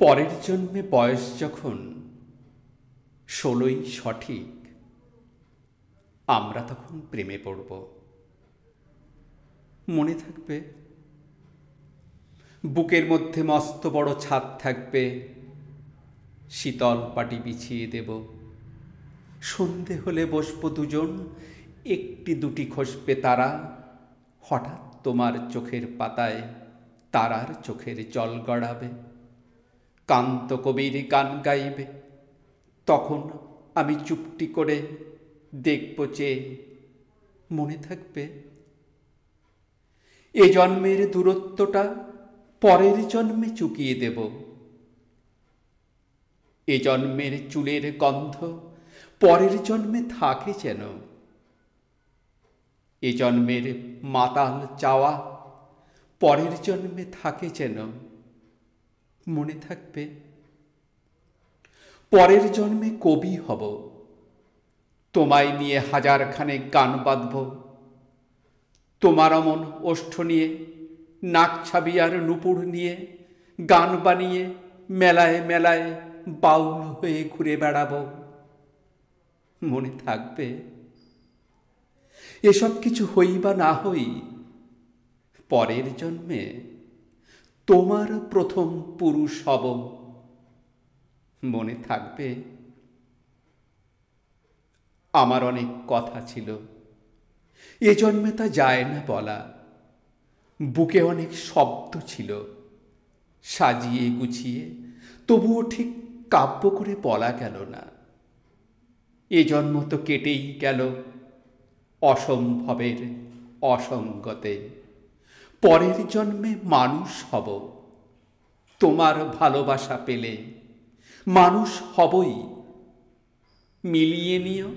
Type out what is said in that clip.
পরের জন্মে বয়স যখন 16ই সঠিক, আমরা তখন প্রেমে পড়ব। মনে থাকবে, বুকের মধ্যে মস্ত বড় ছাদ থাকবে, শীতল পাটি বিছিয়ে দেব। সন্ধে হলে বসবো দুজন, একটি দুটি খসবে তারা। হঠাৎ তোমার চোখের পাতায় তারার চোখের জল গড়াবে। কান্ত কবির গান গাইবে, তখন আমি চুপটি করে দেখব চেয়ে। মনে থাকবে, এ জন্মের দূরত্বটা পরের জন্মে চুকিয়ে দেব। এ জন্মের চুলের গন্ধ পরের জন্মে থাকে যেন। এ জন্মের মাতাল চাওয়া পরের জন্মে থাকে যেন। মনে থাকবে, পরের জন্মে কবি হব, তোমায় নিয়ে হাজারখানে গান বাঁধব। তোমার অমন ওষ্ঠ নিয়ে, নাক ছাবি আর নুপুর নিয়ে গান বানিয়ে মেলায় মেলায় বাউল হয়ে ঘুরে বেড়াবো। মনে থাকবে, এসব কিছু হই বা না হই, পরের জন্মে তোমার প্রথম পুরুষ হব। মনে থাকবে, আমার অনেক কথা ছিল, এ জন্মে তা যায় না বলা। বুকে অনেক শব্দ ছিল, সাজিয়ে গুছিয়ে তবুও ঠিক কাব্য করে বলা গেল না। এ জন্ম তো কেটেই গেল অসম্ভবের অসঙ্গতে। পরের জন্মে মানুষ হব, তোমার ভালোবাসা পেলে মানুষ হবই। মিলিয়ে নিও